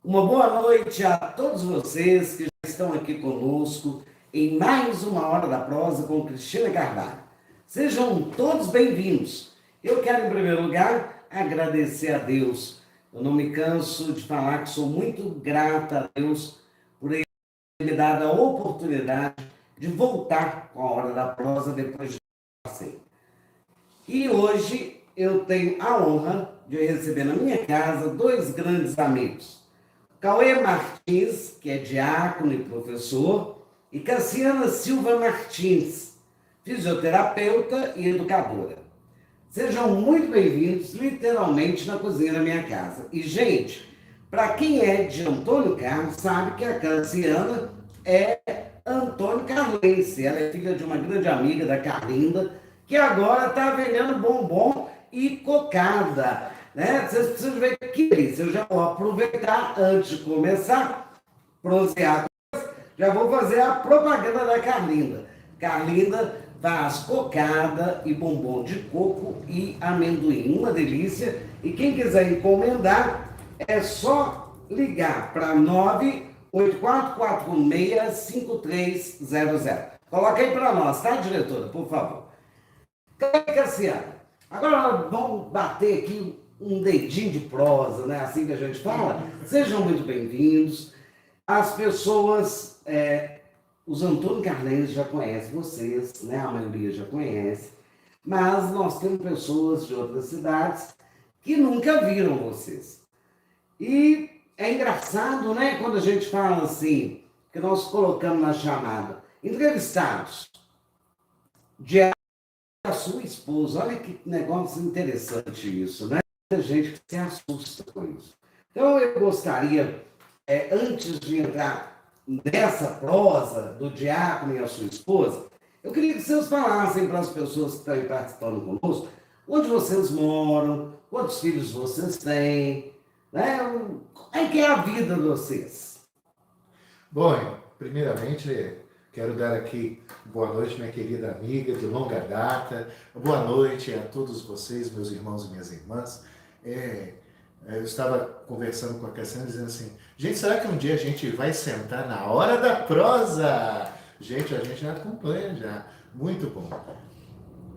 Uma boa noite a todos vocês que já estão aqui conosco em mais uma Hora da Prosa com Cristina Carvalho. Sejam todos bem-vindos. Eu quero, em primeiro lugar, agradecer a Deus. Eu não me canso de falar que sou muito grata a Deus por ele ter me dado a oportunidade de voltar com a Hora da Prosa depois de passeio. E hoje eu tenho a honra de receber na minha casa dois grandes amigos. Cauê Martins, que é diácono e professor, e Cassiana Silva Martins, fisioterapeuta e educadora. Sejam muito bem-vindos, literalmente, na cozinha da minha casa. E, gente, para quem é de Antônio Carlos, sabe que a Cassiana é Antônio Carlense. Ela é filha de uma grande amiga da Carlinda, que agora está vendendo bombom e cocada. Né? Vocês precisam ver que delícia. Eu já vou aproveitar antes de começar, prosear, já vou fazer a propaganda da Carlinda. Carlinda faz cocada e bombom de coco e amendoim, uma delícia. E quem quiser encomendar, é só ligar para 98446-5300. Coloca aí para nós, tá, diretora, por favor. Cassiano, agora vamos bater aqui um dedinho de prosa, né? Assim que a gente fala. Sejam muito bem-vindos. As pessoas, os Antônio Carlense já conhecem vocês, né? A maioria já conhece, mas nós temos pessoas de outras cidades que nunca viram vocês. E é engraçado, né? Quando a gente fala assim, que nós colocamos na chamada, entrevistados de a sua esposa. Olha que negócio interessante isso, né? Muita gente que se assusta com isso. Então eu gostaria, antes de entrar nessa prosa do diácono e a sua esposa, eu queria que vocês falassem para as pessoas que estão participando conosco, onde vocês moram, quantos filhos vocês têm, né? Como é que é a vida de vocês? Bom, primeiramente, quero dar aqui boa noite, minha querida amiga de longa data. Boa noite a todos vocês, meus irmãos e minhas irmãs. Eu estava conversando com a Cassiana, dizendo assim, gente, será que um dia a gente vai sentar na Hora da Prosa? Gente, a gente já acompanha já. Muito bom.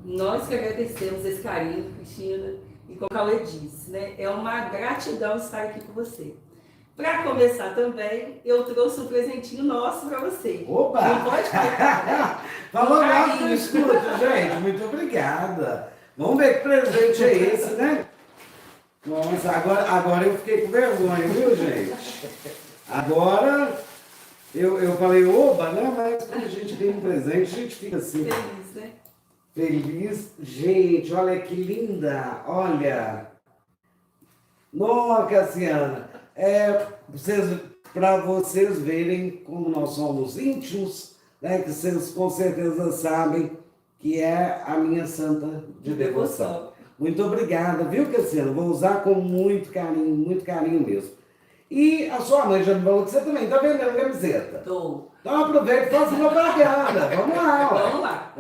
Nós que agradecemos esse carinho, Cristina, e como o Cauê disse, né? É uma gratidão estar aqui com você. Para começar também, eu trouxe um presentinho nosso para você. Opa! Não pode ficar, né? Falou lá que eu escuto, gente. Muito obrigada. Vamos ver que presente é esse, né? Nossa, agora eu fiquei com vergonha, viu, gente? Agora eu falei, oba, né? Mas quando a gente tem um presente, a gente fica assim. Feliz, né? Feliz. Gente, olha que linda. Olha. Nossa, Cassiana. Para vocês verem como nós somos íntimos, né? Que vocês com certeza sabem que é a minha santa de devoção. Muito obrigada, viu, Cassiano? Vou usar com muito carinho mesmo. E a sua mãe já me falou que você também está vendendo camiseta. Estou. Então aproveita e faça uma propaganda. Vamos lá. Ó. Vamos lá.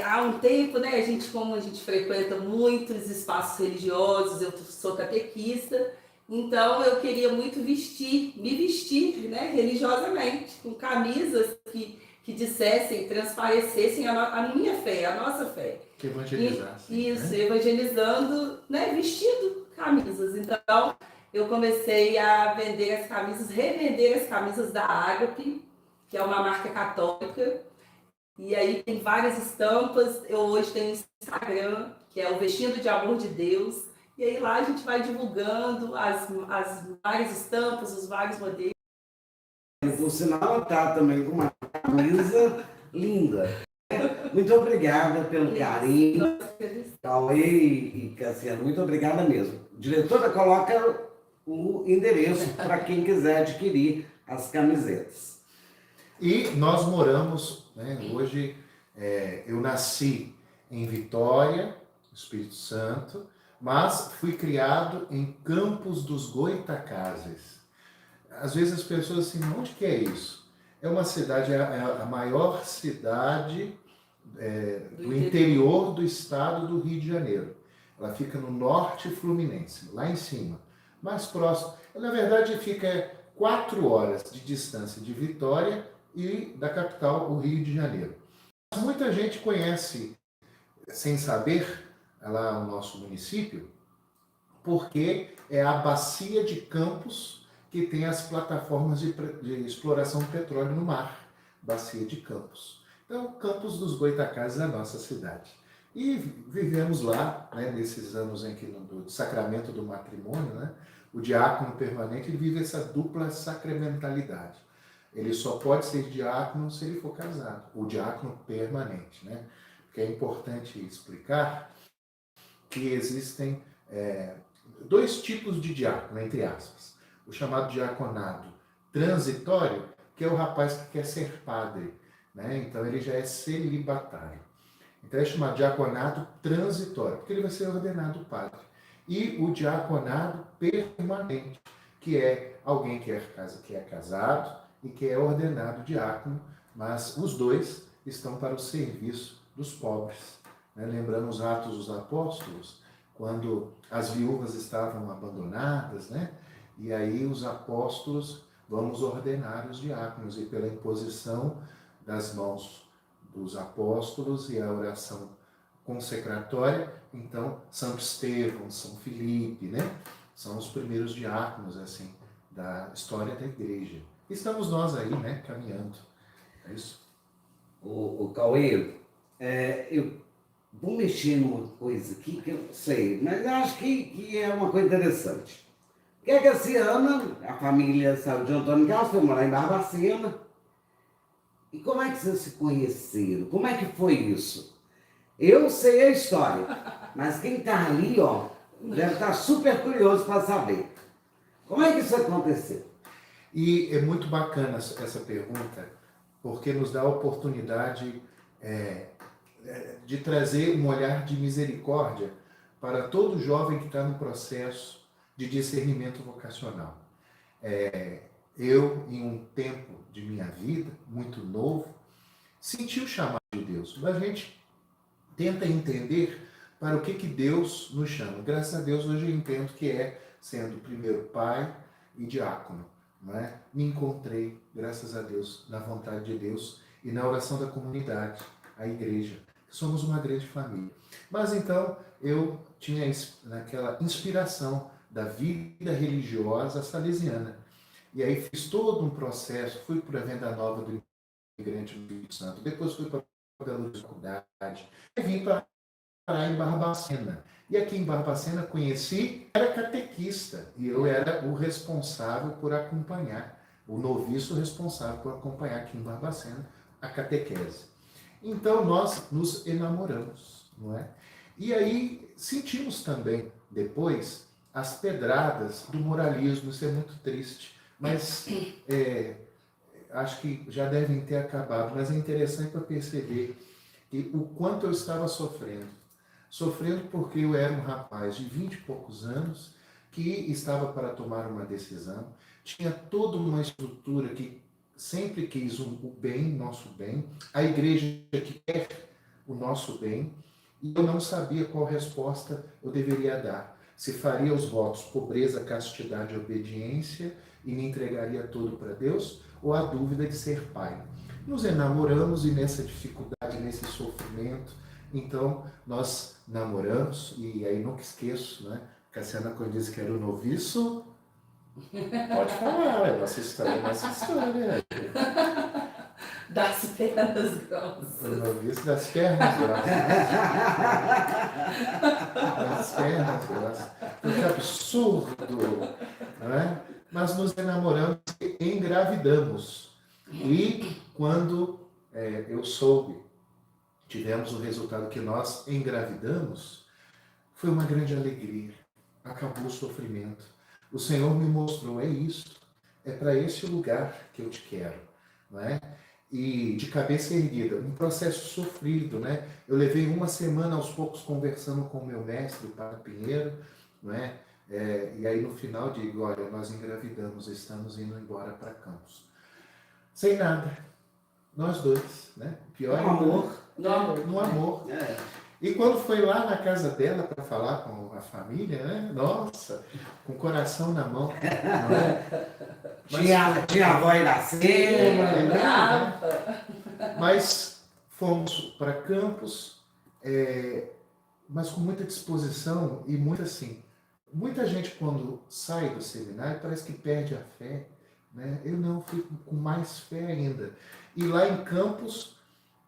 Há um tempo, né, como a gente frequenta muitos espaços religiosos, eu sou catequista, então eu queria muito me vestir, né, religiosamente, com camisas que dissessem, transparecessem a minha fé, a nossa fé. Que evangelizassem. Isso, né? Evangelizando, né, vestindo camisas. Então, eu comecei a vender as camisas, revender as camisas da Ágape, que é uma marca católica. E aí tem várias estampas. Eu hoje tenho Instagram, que é o Vestindo de Amor de Deus. E aí lá a gente vai divulgando as várias estampas, os vários modelos. Por sinal, tá também com uma camisa linda. Muito obrigada pelo carinho. Cauê e Cassiano, muito obrigada mesmo. Diretora, coloca o endereço para quem quiser adquirir as camisetas. E nós moramos, né, hoje, eu nasci em Vitória, Espírito Santo, mas fui criado em Campos dos Goitacazes. Às vezes as pessoas assim, onde que é isso? É uma cidade, é a maior cidade do interior do estado do Rio de Janeiro. Ela fica no norte fluminense, lá em cima. mais próximo. Na verdade, fica 4 horas de distância de Vitória e da capital, o Rio de Janeiro. Muita gente conhece, sem saber, lá o nosso município, porque é a bacia de Campos que tem as plataformas de exploração de petróleo no mar. Bacia de Campos. Então, Campos dos Goitacazes é a nossa cidade. E vivemos lá, né, nesses anos em que do sacramento do matrimônio, né, o diácono permanente ele vive essa dupla sacramentalidade. Ele só pode ser diácono se ele for casado, o diácono permanente, né? Porque é importante explicar que existem 2 tipos de diácono, entre aspas. O chamado diaconado transitório, que é o rapaz que quer ser padre, né? Então ele já é celibatário. Então é chamado diaconado transitório, porque ele vai ser ordenado padre. E o diaconado permanente, que é alguém que é casado e que é ordenado diácono, mas os dois estão para o serviço dos pobres. Né? Lembrando os Atos dos Apóstolos, quando as viúvas estavam abandonadas, né? E aí os apóstolos vão ordenar os diáconos, e pela imposição das mãos dos apóstolos e a oração consecratória, então São Estevão, São Filipe, né? São os primeiros diáconos, assim, da história da igreja. Estamos nós aí, né, caminhando. É isso. O Cauê, eu vou mexer numa coisa aqui que eu não sei, mas eu acho que é uma coisa interessante. O que é que esse ano a família saiu de Antônio Carlos, foi morar em Barbacena? E como é que vocês se conheceram? Como é que foi isso? Eu sei a história, mas quem está ali, ó, deve estar super curioso para saber. Como é que isso aconteceu? E é muito bacana essa pergunta, porque nos dá a oportunidade de trazer um olhar de misericórdia para todo jovem que está no processo de discernimento vocacional. Eu, em um tempo de minha vida, muito novo, senti o chamado de Deus. Mas a gente tenta entender para o que Deus nos chama. Graças a Deus, hoje eu entendo que é sendo primeiro pai e diácono. Não é? Me encontrei, graças a Deus, na vontade de Deus e na oração da comunidade, a igreja. Somos uma grande família. Mas então, eu tinha naquela inspiração da vida religiosa salesiana. E aí fiz todo um processo, fui para a Venda Nova do Imigrante do Espírito Santo, depois fui para a Belo Faculdade, e vim para em Barbacena. E aqui em Barbacena conheci, era catequista, e eu era o responsável por acompanhar, o noviço responsável por acompanhar aqui em Barbacena a catequese. Então nós nos enamoramos, não é? E aí sentimos também, depois, as pedradas do moralismo, isso é muito triste, mas acho que já devem ter acabado, mas é interessante para perceber que o quanto eu estava sofrendo porque eu era um rapaz de 20 e poucos anos que estava para tomar uma decisão, tinha toda uma estrutura que sempre quis o bem, nosso bem, a igreja que quer o nosso bem, e eu não sabia qual resposta eu deveria dar. Se faria os votos pobreza, castidade e obediência e me entregaria todo para Deus, ou a dúvida de ser pai. Nos enamoramos e nessa dificuldade, nesse sofrimento, então nós namoramos, e aí nunca esqueço, né? Cassiana, quando disse que era o noviço, pode falar, é nossa história. Das pernas grossas. O noviço das pernas grossas. Das pernas grossas. Que absurdo, não é? Mas nos enamoramos e engravidamos. E quando eu soube, tivemos o resultado que nós engravidamos, foi uma grande alegria. Acabou o sofrimento. O Senhor me mostrou, é isso. É para esse lugar que eu te quero, não é? E de cabeça erguida, um processo sofrido, né? Eu levei uma semana aos poucos conversando com o meu mestre, o Padre Pinheiro, não é? E aí no final digo, olha, nós engravidamos, estamos indo embora para Campos. Sem nada, nós dois, né? Pior no amor. No amor. No amor. E quando foi lá na casa dela para falar com a família, né? Nossa, com o coração na mão, não é? Tinha a avó Iracema, né? Brava. Mas fomos para Campos, mas com muita disposição e muito assim. Muita gente quando sai do seminário parece que perde a fé, né? Eu não, fui com mais fé ainda. E lá em Campos,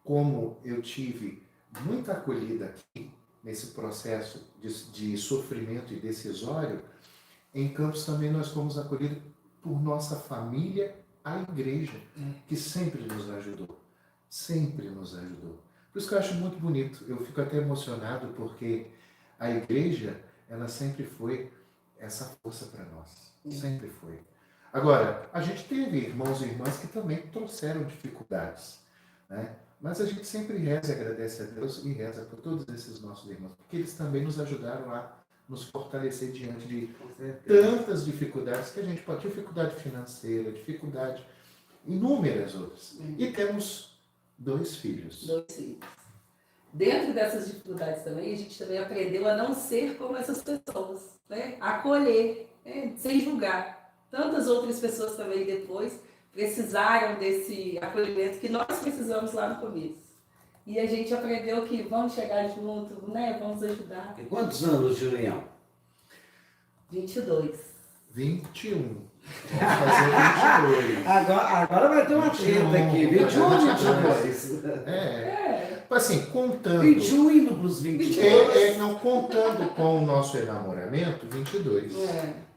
como eu tive muita acolhida aqui, nesse processo de sofrimento e decisório, em Campos também nós fomos acolhidos por nossa família, a igreja, que sempre nos ajudou. Sempre nos ajudou. Por isso que eu acho muito bonito. Eu fico até emocionado porque a igreja, ela sempre foi essa força para nós. Sempre foi. Agora, a gente teve irmãos e irmãs que também trouxeram dificuldades, né? Mas a gente sempre reza e agradece a Deus e reza por todos esses nossos irmãos, porque eles também nos ajudaram a nos fortalecer diante de tantas dificuldades que a gente pode, dificuldade financeira, dificuldade, inúmeras outras. E temos 2 filhos. 2 filhos. Dentro dessas dificuldades também, a gente também aprendeu a não ser como essas pessoas, né? Acolher, né? Sem julgar. Tantas outras pessoas também depois precisaram desse acolhimento que nós precisamos lá no começo. E a gente aprendeu que vamos chegar junto, né? Vamos ajudar. E quantos anos, Julião? 22. 21. Vamos fazer 22. Agora vai ter uma treta aqui. 21 ou 22? Assim, contando. 21 indo para os 22. Não contando com o nosso enamoramento, 22.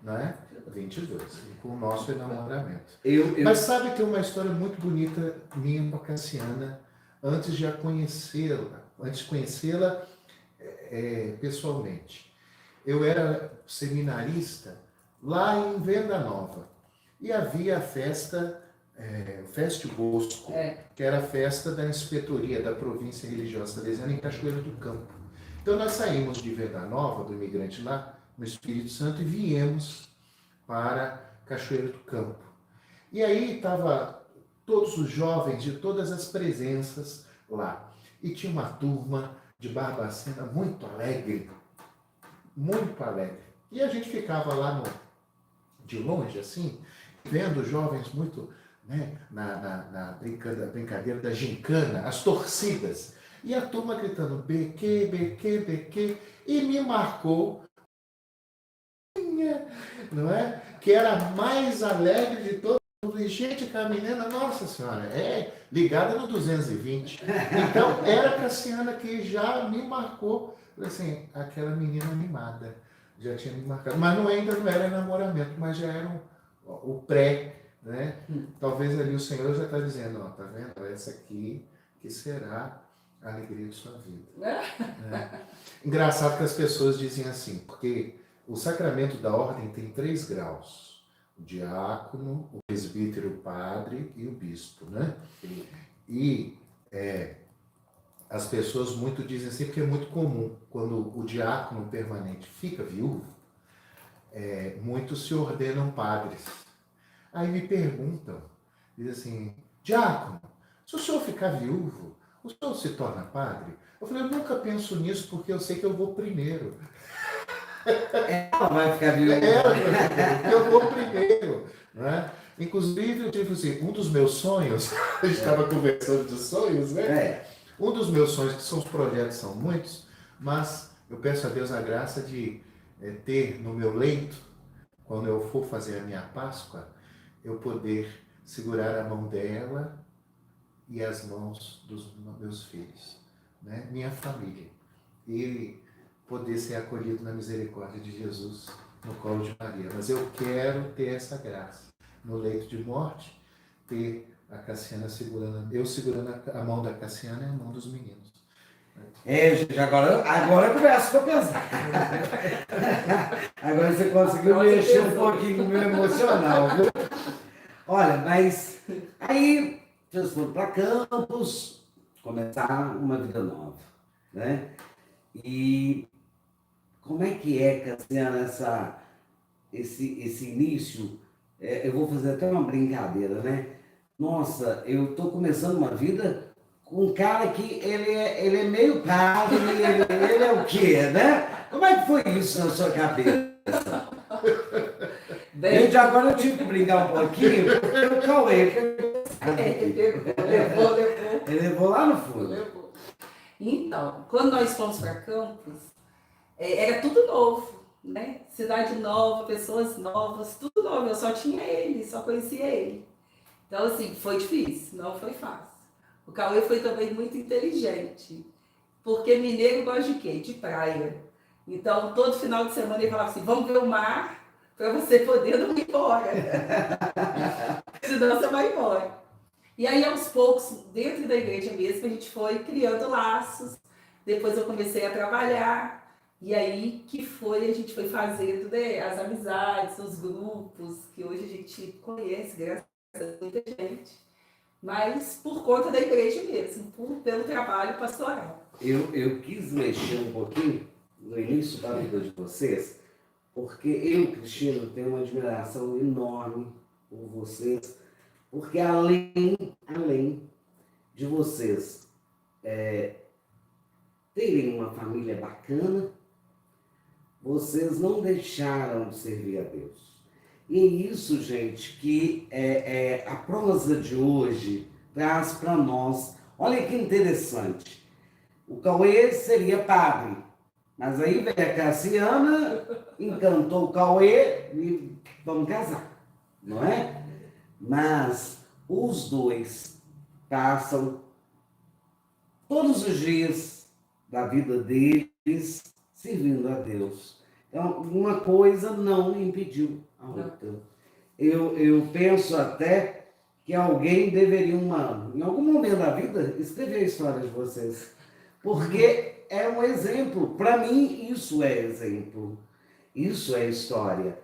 Né? 22. Com o nosso enamoramento. Mas sabe que é uma história muito bonita minha com a Cassiana, antes de conhecê-la pessoalmente. Eu era seminarista lá em Venda Nova. E havia a festa, Feste Bosco, que era a festa da inspetoria da província religiosa salesiana em Cachoeira do Campo. Então nós saímos de Venda Nova, do imigrante lá, no Espírito Santo, e viemos para Cachoeira do Campo. E aí estava todos os jovens de todas as presenças lá. E tinha uma turma de Barbacena muito alegre. Muito alegre. E a gente ficava lá de longe, assim, vendo jovens muito, né, na brincadeira da gincana, as torcidas. E a turma gritando, BQ, BQ, BQ, e me marcou, não é? Que era a mais alegre de todo mundo. E gente, que a menina, nossa senhora, ligada no 220. Então, era a Cassiana que já me marcou, assim, aquela menina animada. Já tinha me marcado. Mas ainda não era namoramento, mas já era o pré, né? Talvez ali o Senhor já está dizendo, ó, tá vendo? Essa aqui que será a alegria de sua vida. Né? Engraçado que as pessoas dizem assim, porque o sacramento da ordem tem 3 graus. O diácono, o presbítero, o padre e o bispo, né? E as pessoas muito dizem assim, porque é muito comum, quando o diácono permanente fica viúvo, muitos se ordenam padres. Aí me perguntam, dizem assim, diácono, se o senhor ficar viúvo, o senhor se torna padre? Eu falei, eu nunca penso nisso, porque eu sei que eu vou primeiro. Ela vai ficar viúva. Eu vou primeiro. Né? Inclusive, eu tive assim, um dos meus sonhos, a gente estava conversando de sonhos, né? Um dos meus sonhos, que são os projetos, são muitos, mas eu peço a Deus a graça de ter no meu leito, quando eu for fazer a minha Páscoa, eu poder segurar a mão dela e as mãos dos meus filhos, né? Minha família. E poder ser acolhido na misericórdia de Jesus no colo de Maria. Mas eu quero ter essa graça. No leito de morte, ter a Cassiana segurando a mão da Cassiana e a mão dos meninos. Gente, agora eu começo para pensar. Agora você conseguiu mexer um pouquinho no meu emocional, viu? Olha, mas aí vocês foram para Campos, começar uma vida nova, né? E como é que Cassiana, esse início? Eu vou fazer até uma brincadeira, né? Nossa, eu estou começando uma vida um cara que ele é meio padre, ele é o quê, né? Como é que foi isso na sua cabeça? Gente, agora eu tive que brincar um pouquinho, porque o Cauê ele levou lá no fundo. Então, quando nós fomos para Campos, era tudo novo, né? Cidade nova, pessoas novas, tudo novo. Eu só tinha ele, só conhecia ele. Então, assim, foi difícil, não foi fácil. O Cauê foi também muito inteligente, porque mineiro gosta de quê? De praia. Então, todo final de semana ele falava assim, vamos ver o mar para você poder não ir embora. Senão você vai embora. E aí, aos poucos, dentro da igreja mesmo, a gente foi criando laços. Depois eu comecei a trabalhar. E aí que foi, a gente foi fazendo, né, as amizades, os grupos, que hoje a gente conhece, graças a muita gente. Mas por conta da igreja mesmo, pelo trabalho pastoral. Eu quis mexer um pouquinho no início da vida de vocês, porque eu, Cristina, tenho uma admiração enorme por vocês, porque além de vocês terem uma família bacana, vocês não deixaram de servir a Deus. E é isso, gente, que a prosa de hoje traz para nós. Olha que interessante. O Cauê seria padre, mas aí veio a Cassiana, encantou o Cauê e vamos casar, não é? Mas os dois passam todos os dias da vida deles servindo a Deus. Então, uma coisa não impediu a outra. Eu penso até que alguém deveria, em algum momento da vida, escrever a história de vocês. Porque é um exemplo. Para mim, isso é exemplo. Isso é história.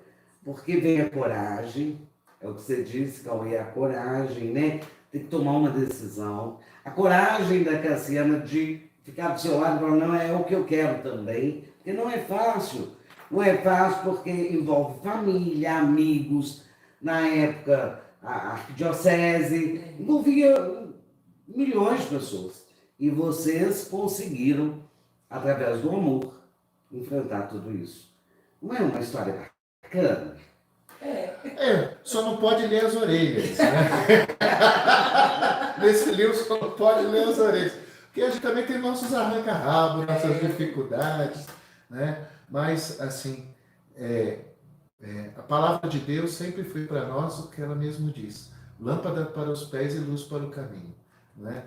Porque vem a coragem, é o que você disse, Cauê, a coragem, né? Tem que tomar uma decisão. A coragem da Cassiana de ficar do seu lado e falar, não, é o que eu quero também. Porque não é fácil. Não é fácil porque envolve família, amigos. Na época, a arquidiocese envolvia milhões de pessoas. E vocês conseguiram, através do amor, enfrentar tudo isso. Não é uma história bacana? Só não pode ler as orelhas, né? Nesse livro só não pode ler as orelhas. Porque a gente também tem nossos arranca-rabos, nossas dificuldades, né? Mas, assim, a palavra de Deus sempre foi para nós o que ela mesmo diz. Lâmpada para os pés e luz para o caminho, né?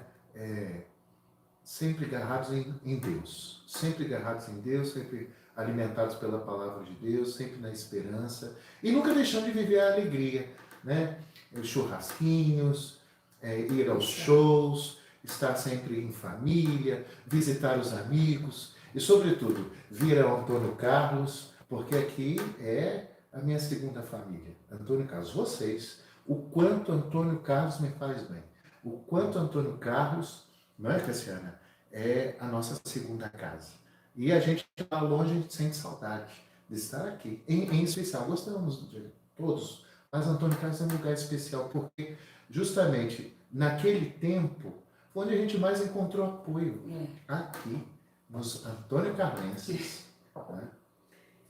Sempre agarrados em Deus. Sempre agarrados em Deus, sempre alimentados pela palavra de Deus, sempre na esperança. E nunca deixando de viver a alegria, né? Os churrasquinhos, ir aos shows, estar sempre em família, visitar os amigos e, sobretudo, vir ao Antônio Carlos, porque aqui é a minha segunda família. Antônio Carlos, vocês, o quanto Antônio Carlos me faz bem. O quanto Antônio Carlos, não é, Cassiana? É a nossa segunda casa. E a gente lá longe, a gente sente saudade de estar aqui. Em especial, gostamos de todos, mas Antônio Carlos é um lugar especial, porque justamente naquele tempo foi onde a gente mais encontrou apoio. Aqui, nos Antônio Carlenses. Né?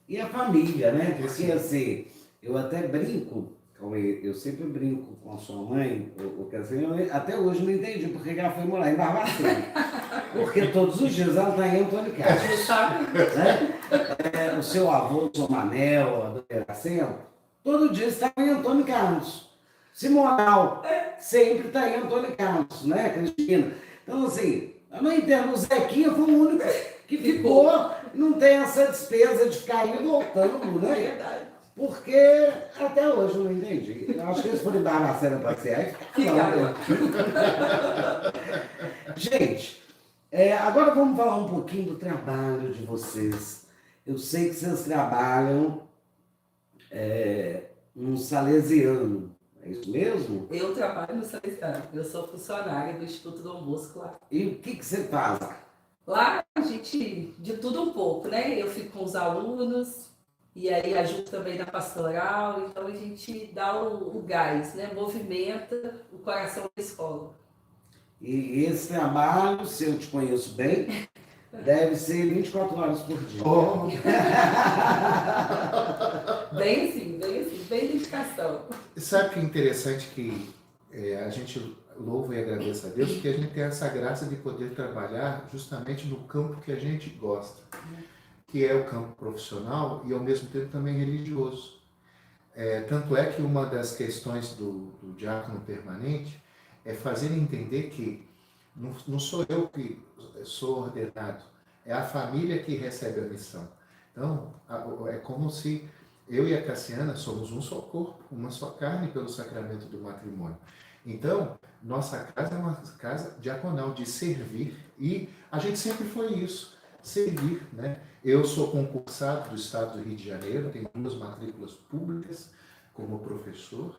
E a família, né? Porque assim, eu até brinco, eu sempre brinco com a sua mãe, eu até hoje não entendi porque ela foi morar em Barbacena. Porque todos os dias ela está em Antônio Carlos. Né? O seu avô, o seu Manel, a dona Iracema, todo dia está em Antônio Carlos. Simonal sempre está em Antônio Carlos, né, Cristina? Então, assim, eu não entendo, o Zequinha foi o único que ficou, não tem essa despesa de ficar indo e voltando, né? É verdade. Porque até hoje eu não entendi. Eu acho que eles foram dar a cena passear e ficaram. Gente, agora vamos falar um pouquinho do trabalho de vocês. Eu sei que vocês trabalham num salesiano, é isso mesmo? Eu trabalho no Salesiano, eu sou funcionária do Instituto Dom Bosco lá. E o que você faz lá? Lá a gente, de tudo um pouco, né? Eu fico com os alunos, e aí ajudo também na pastoral, então a gente dá o gás, né? Movimenta o coração da escola. E esse trabalho, se eu te conheço bem, deve ser 24 horas por dia. Oh, Bem assim, bem dedicação. sabe que é interessante que a gente louva e agradece a Deus porque a gente tem essa graça de poder trabalhar justamente no campo que a gente gosta, que é o campo profissional e ao mesmo tempo também religioso. Tanto é que uma das questões do diácono permanente é fazer entender que não sou eu que sou ordenado, é a família que recebe a missão. Então, é como se eu e a Cassiana somos um só corpo, uma só carne pelo sacramento do matrimônio. Então, nossa casa é uma casa diaconal de servir e a gente sempre foi isso, servir, né? Eu sou concursado do Estado do Rio de Janeiro, tenho 2 matrículas públicas como professor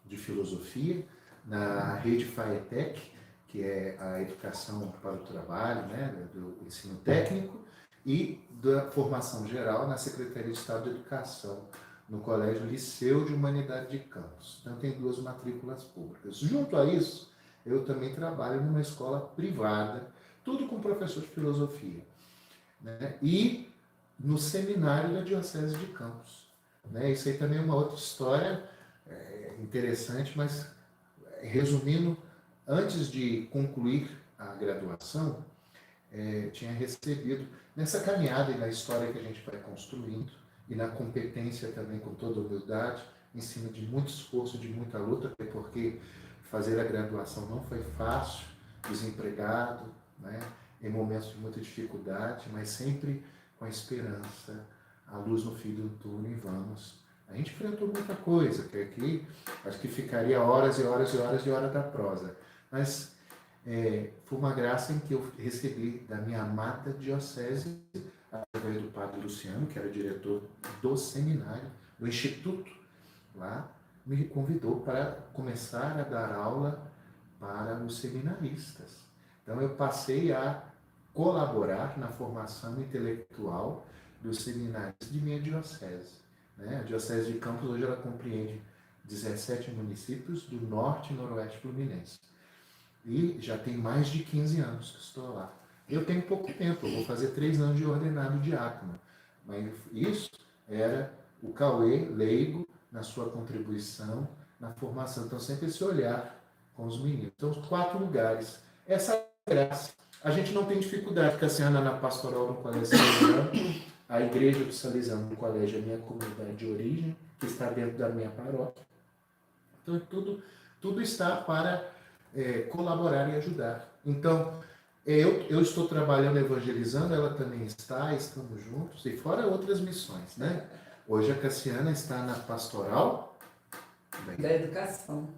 de filosofia na rede FAETEC, que é a educação para o trabalho, né, do ensino técnico, e da formação geral na Secretaria de Estado de Educação, no Colégio Liceu de Humanidade de Campos. Então, tem 2 matrículas públicas. Junto a isso, eu também trabalho numa escola privada, tudo com professor de filosofia, né, e no seminário da Diocese de Campos. Né? Isso aí também é uma outra história interessante, mas resumindo, antes de concluir a graduação, tinha recebido, nessa caminhada e na história que a gente vai construindo, e na competência também, com toda humildade, em cima de muito esforço, de muita luta, porque fazer a graduação não foi fácil, desempregado, né, em momentos de muita dificuldade, mas sempre com a esperança, a luz no fim do túnel, e vamos. A gente enfrentou muita coisa, que aqui acho que ficaria horas e horas e horas de hora da prosa, mas foi uma graça em que eu recebi da minha amada diocese, através do padre Luciano, que era diretor do seminário, do instituto lá, me convidou para começar a dar aula para os seminaristas. Então eu passei a colaborar na formação intelectual dos seminários de minha diocese. Né? A Diocese de Campos hoje ela compreende 17 municípios do norte e noroeste fluminense. E já tem mais de 15 anos que estou lá. Eu tenho pouco tempo, eu vou fazer 3 anos de ordenado diácono. Mas isso era o Cauê, leigo, na sua contribuição, na formação. Então, sempre esse olhar com os meninos. Então, 4 lugares. Essa é a graça. A gente não tem dificuldade, Cassiana na pastoral no Colégio Salesiano, a Igreja do Salesiano no Colégio é a minha comunidade de origem, que está dentro da minha paróquia. Então, tudo está para colaborar e ajudar. Então, eu estou trabalhando, evangelizando, ela também está, estamos juntos, e fora outras missões, né? Hoje a Cassiana está na pastoral Da educação.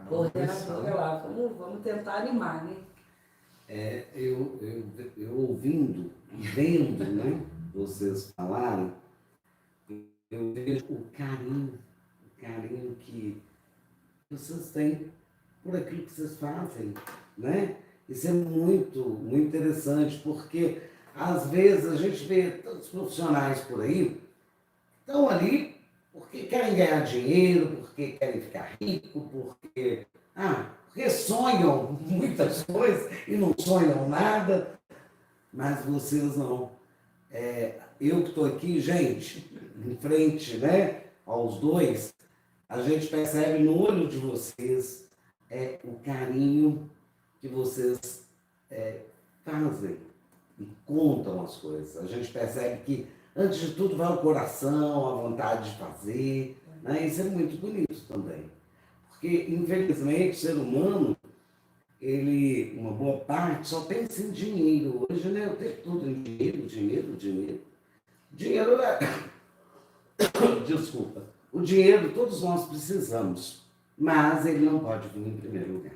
Coordenadora lá, vamos tentar animar, né? Eu ouvindo e vendo, né, vocês falarem, eu vejo o carinho que vocês têm por aquilo que vocês fazem, né? Isso é muito, muito interessante, porque às vezes a gente vê tantos profissionais por aí, estão ali porque querem ganhar dinheiro, porque querem ficar rico, porque sonham muitas coisas e não sonham nada, mas vocês não. Eu que estou aqui, gente, em frente, né, aos 2, a gente percebe no olho de vocês o carinho que vocês fazem e contam as coisas. A gente percebe que, antes de tudo, vai o coração, a vontade de fazer, né? Isso é muito bonito também. Porque, infelizmente, o ser humano, uma boa parte, só pensa em dinheiro. Hoje, né, o tempo todo em dinheiro. Dinheiro Desculpa. O dinheiro todos nós precisamos, mas ele não pode vir em primeiro lugar.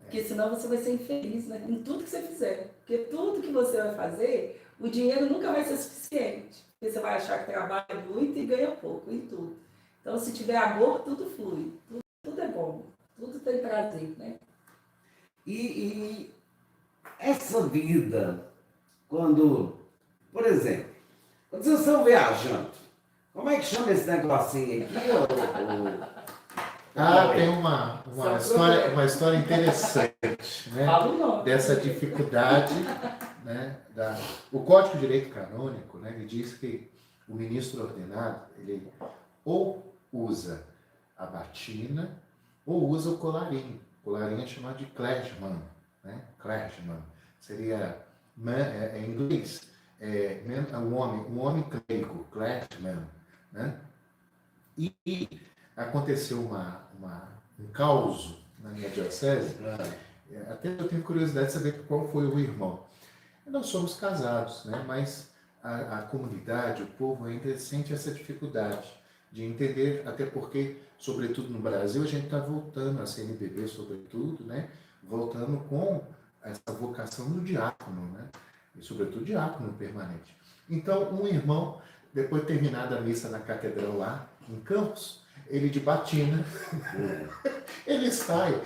Porque senão você vai ser infeliz, né? Em tudo que você fizer. Porque tudo que você vai fazer, o dinheiro nunca vai ser suficiente. Porque você vai achar que trabalha muito e ganha pouco em tudo. Então, se tiver amor, tudo flui. Tudo é bom. Tudo tem prazer, né? E essa vida, quando, por exemplo, quando vocês estão viajando, como é que chama esse negocinho aqui? Tem uma uma história interessante, né? Falo não. Dessa dificuldade, né? O Código de Direito Canônico, né? Ele diz que o ministro ordenado, ele ou usa a batina ou usa o colarinho. O colarinho é chamado de clergyman, né? Clergyman seria, em inglês, um homem clérigo, clergyman, né? E aconteceu um caos na minha diocese. Até eu tenho curiosidade de saber qual foi o irmão. Nós somos casados, né? Mas a comunidade, o povo ainda sente essa dificuldade de entender, até porque, sobretudo no Brasil, a gente está voltando, a CNBB sobretudo, né? Voltando com essa vocação do diácono, né? E sobretudo diácono permanente. Então, um irmão, depois de terminada a missa na catedral lá, em Campos, ele de batina, ele sai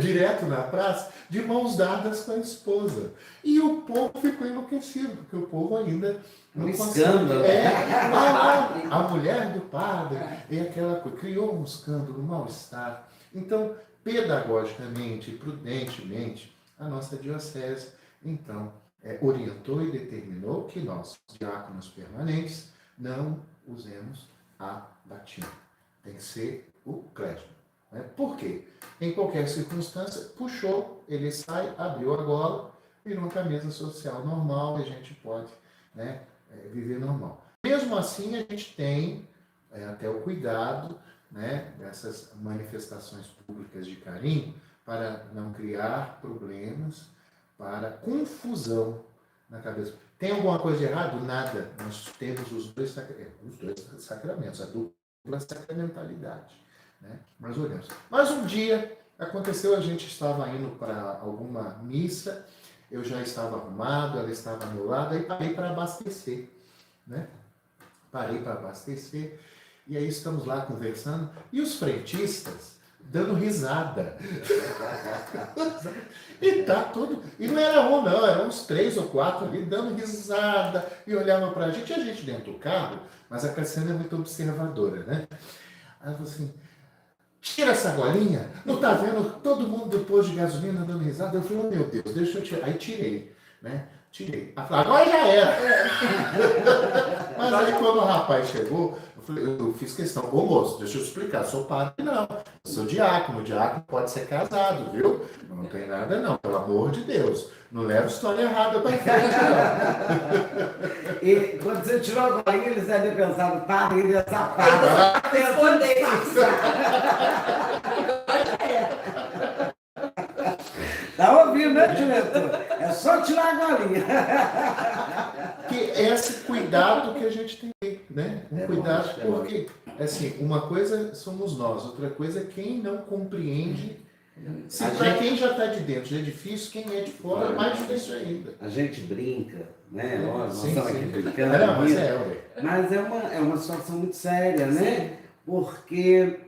direto na praça, de mãos dadas com a esposa. E o povo ficou enlouquecido, porque o povo ainda não escândalo. A mulher do padre, e aquela coisa, criou um escândalo, um mal-estar. Então, pedagogicamente, prudentemente, a nossa diocese, então, orientou e determinou que nós, diáconos permanentes, não usemos a batina. Tem que ser o clérigo. Né? Por quê? Em qualquer circunstância, puxou, ele sai, abriu a gola, virou uma camisa social normal e a gente pode, né, viver normal. Mesmo assim, a gente tem até o cuidado, né, dessas manifestações públicas de carinho para não criar problemas, para confusão na cabeça. Tem alguma coisa de errado? Nada. Nós temos os dois sacramentos, a dupla sacramentalidade. Né? Nós olhamos. Mas um dia aconteceu, a gente estava indo para alguma missa, eu já estava arrumado, ela estava ao meu lado, aí parei para abastecer. Né? Parei para abastecer, e aí estamos lá conversando, e os frentistas dando risada. E tá tudo. E não era um, não, eram uns 3 ou 4 ali dando risada e olhavam pra gente, e a gente dentro do carro, mas a Cassiana é muito observadora, né? Aí ela falou assim: tira essa golinha, não tá vendo todo mundo do posto de gasolina dando risada? Eu falei: oh meu Deus, deixa eu tirar. Aí tirei, né? Tirei. Ela falou: agora já era. Mas aí quando o rapaz chegou, eu fiz questão: ô moço, deixa eu explicar, sou padre não, sou diácono, o diácono pode ser casado, viu? Não tem nada não, pelo amor de Deus. Não leva história errada pra frente, não. E quando você tirou a golinha, eles devem pensar no padre, ele é safado. Responder. Tá ouvindo, né, diretor? É só tirar a golinha. Que é esse cuidado que a gente tem, né? Cuidado, porque, assim, uma coisa somos nós, outra coisa é quem não compreende. Se para quem já está de dentro já é difícil, quem é de fora é mais difícil ainda. A gente brinca, né? Nós Sim, estamos aqui sim. brincando. Mas é uma situação muito séria, né? Porque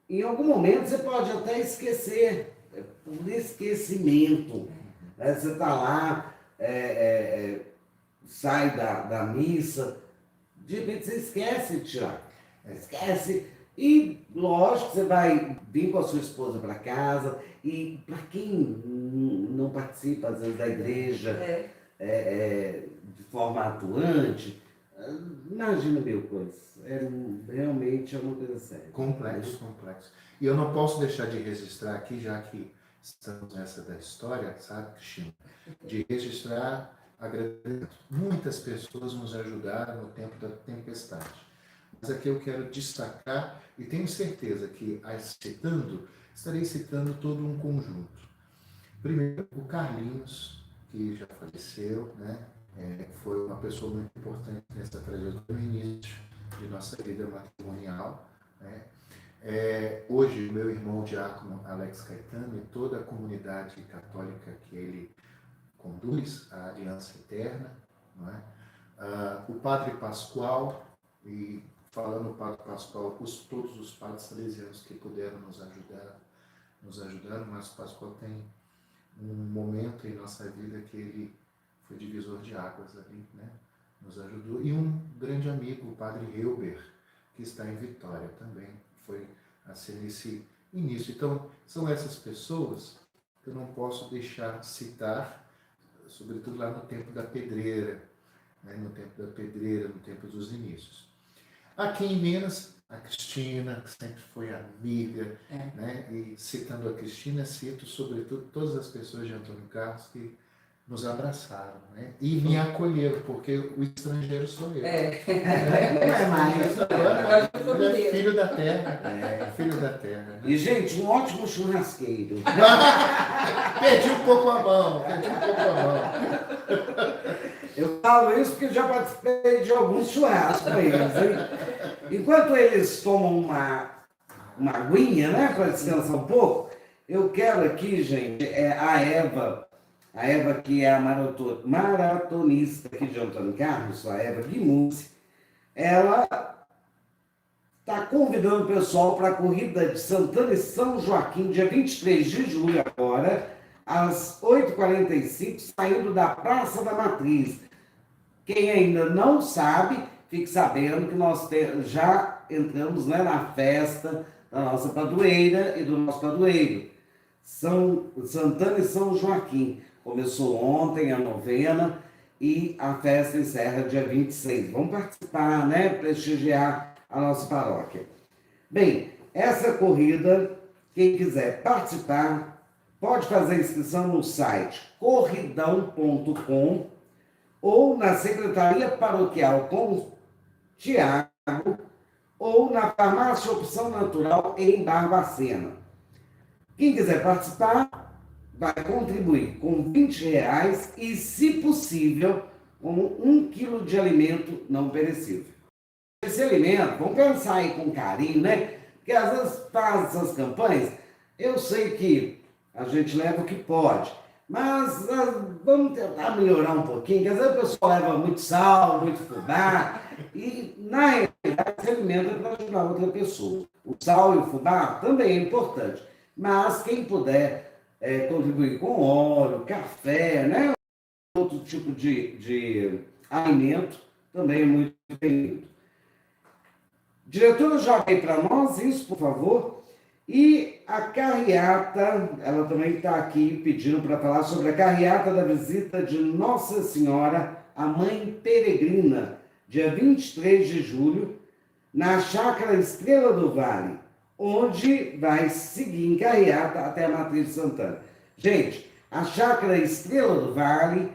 em algum momento você pode até esquecer, por esquecimento. Né? Você está lá, sai da missa, de repente você esquece de tirar. Esquece. E lógico, você vai vir com a sua esposa para casa, e para quem não participa, às vezes, da igreja de forma atuante, imagina mil coisas. Realmente é uma coisa séria. Complexo. E eu não posso deixar de registrar aqui, já que estamos nessa da história, sabe, Cristina? De registrar agradecimento. Muitas pessoas nos ajudaram no tempo da tempestade. Mas aqui eu quero destacar, e tenho certeza que, estarei citando todo um conjunto. Primeiro, o Carlinhos, que já faleceu, né? Foi uma pessoa muito importante nessa trajetória do início de nossa vida matrimonial. Né? Hoje, o meu irmão diácono Alex Caetano e toda a comunidade católica que ele conduz, a Aliança Eterna, não é? O Padre Pascoal, e falando o Padre Pascoal, todos os padres salesianos que puderam nos ajudaram, mas o Pascoal tem um momento em nossa vida que ele foi divisor de águas ali, né? Nos ajudou. E um grande amigo, o Padre Helber, que está em Vitória também, foi a ser nesse início. Então, são essas pessoas que eu não posso deixar de citar, sobretudo lá no tempo da pedreira, né? No tempo da pedreira, no tempo dos inícios. Aqui em Minas, a Cristina, que sempre foi amiga, né? E citando a Cristina, cito sobretudo todas as pessoas de Antônio Carlos que nos abraçaram, né? E me acolheram, porque o estrangeiro sou eu. Não é mais. Agora, ele é filho da terra. Filho da terra. Né? E, gente, um ótimo churrasqueiro. Perdi um pouco a mão. Eu falo isso porque já participei de alguns churrascos com eles, hein? Enquanto eles tomam uma aguinha, né, para descansar um pouco, eu quero aqui, gente, a Eva, que é a maratonista aqui de Antônio Carlos, a Eva Guimucci, ela está convidando o pessoal para a corrida de Santana e São Joaquim, dia 23 de julho agora, às 8h45, saindo da Praça da Matriz. Quem ainda não sabe, fique sabendo que nós já entramos, né, na festa da nossa padroeira e do nosso padroeiro. Santana e São Joaquim. Começou ontem a novena e a festa encerra dia 26. Vamos participar, né? Prestigiar a nossa paróquia. Bem, essa corrida, quem quiser participar, pode fazer inscrição no site corridão.com ou na Secretaria Paroquial com Tiago ou na Farmácia Opção Natural em Barbacena. Quem quiser participar, vai contribuir com R$20 e, se possível, com 1 quilo de alimento não perecível. Esse alimento, vamos pensar aí com carinho, né? Porque às vezes faz essas campanhas, eu sei que a gente leva o que pode, mas vamos tentar melhorar um pouquinho, porque às vezes o pessoal leva muito sal, muito fubá, e na realidade esse alimento é para ajudar outra pessoa. O sal e o fubá também é importante, mas quem puder contribuir com óleo, café, né? Outro tipo de alimento, também é muito bem-vindo. Diretora, joga aí para nós isso, por favor. E a carreata, ela também está aqui pedindo para falar sobre a carreata da visita de Nossa Senhora, a Mãe Peregrina, dia 23 de julho, na Chácara Estrela do Vale, onde vai seguir em carreata até a Matriz de Santana. Gente, a Chácara Estrela do Vale,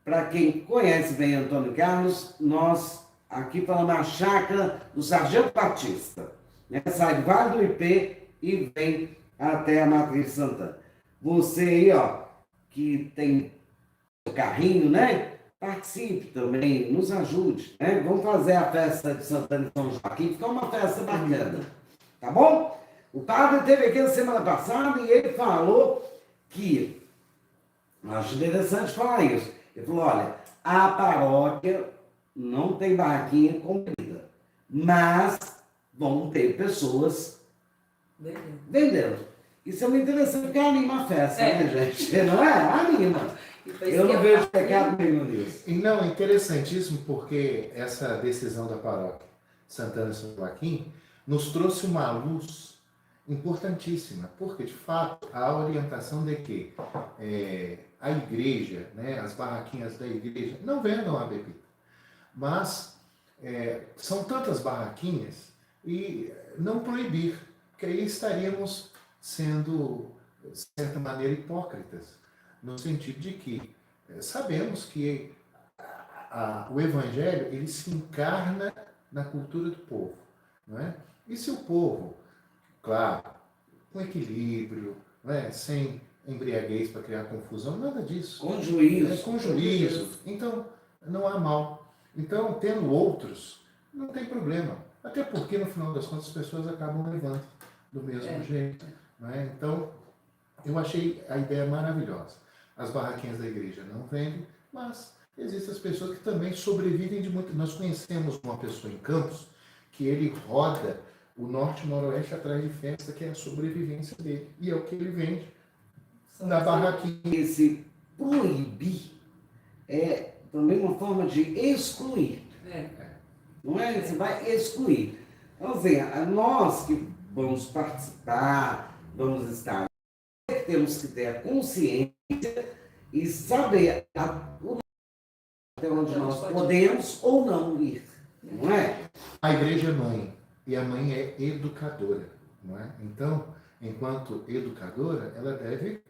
para quem conhece bem Antônio Carlos, nós aqui falamos a Chácara do Sargento Batista. Né? Sai do Vale do IP e vem até a Matriz de Santana. Você aí, ó, que tem o carrinho, né? Participe também, nos ajude, né? Vamos fazer a festa de Santana e São Joaquim, ficar uma festa bacana. Tá bom? O padre esteve aqui na semana passada e ele falou que, acho interessante falar isso, ele falou, olha, a paróquia não tem barraquinha com comida, mas vão ter pessoas vendendo. Isso é muito interessante, porque anima a festa, né, gente? Não é? Anima. Eu não vejo pecado nenhum nisso. E não, é interessantíssimo porque essa decisão da paróquia Santana e São Joaquim nos trouxe uma luz importantíssima, porque de fato a orientação de que a igreja, né, as barraquinhas da igreja não vendam a bebida, mas são tantas barraquinhas e não proibir, porque aí estaríamos sendo, de certa maneira, hipócritas, no sentido de que sabemos que o evangelho ele se encarna na cultura do povo, não é? E se o povo, claro, com equilíbrio, não é? Sem embriaguez para criar confusão, nada disso. Com juízo. Com juízo. Então, não há mal. Então, tendo outros, não tem problema. Até porque, no final das contas, as pessoas acabam levando do mesmo jeito. Não é? Então, eu achei a ideia maravilhosa. As barraquinhas da igreja não vendem, mas existem as pessoas que também sobrevivem de muito. Nós conhecemos uma pessoa em Campos que ele roda o norte e noroeste atrás de festa, que é a sobrevivência dele. E é o que ele vende na barraquinha. Esse proibir é também uma forma de excluir. Não é? Você vai excluir. Então, assim, nós que vamos participar, vamos estar. Temos que ter a consciência e saber até onde nós podemos ou não ir, não é? A igreja é mãe, e a mãe é educadora, não é? Então, enquanto educadora, ela deve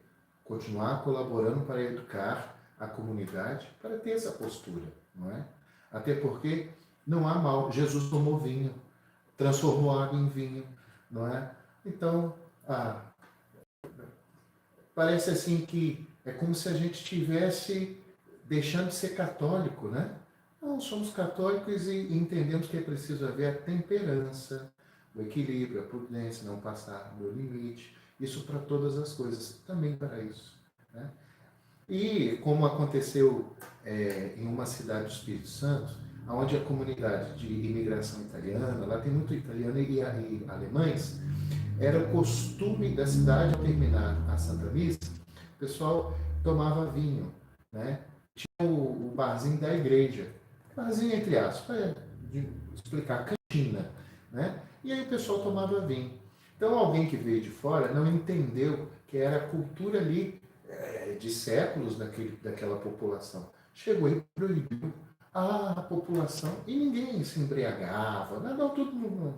continuar colaborando para educar a comunidade, para ter essa postura, não é? Até porque não há mal. Jesus tomou vinho, transformou água em vinho, não é? Então, parece assim que é como se a gente estivesse deixando de ser católico, né? Não, somos católicos e entendemos que é preciso haver a temperança, o equilíbrio, a prudência, não passar do limite. Isso para todas as coisas, também para isso, né? E como aconteceu em uma cidade do Espírito Santo, onde a comunidade de imigração italiana, lá tem muito italiano e alemães, era o costume da cidade, ao terminar a Santa Missa, o pessoal tomava vinho, né? Tinha o barzinho da igreja, barzinho entre aspas, para explicar, cantina, né? E aí o pessoal tomava vinho. Então alguém que veio de fora não entendeu que era a cultura ali de séculos daquela população. Chegou e proibiu a população e ninguém se embriagava, não, todo mundo,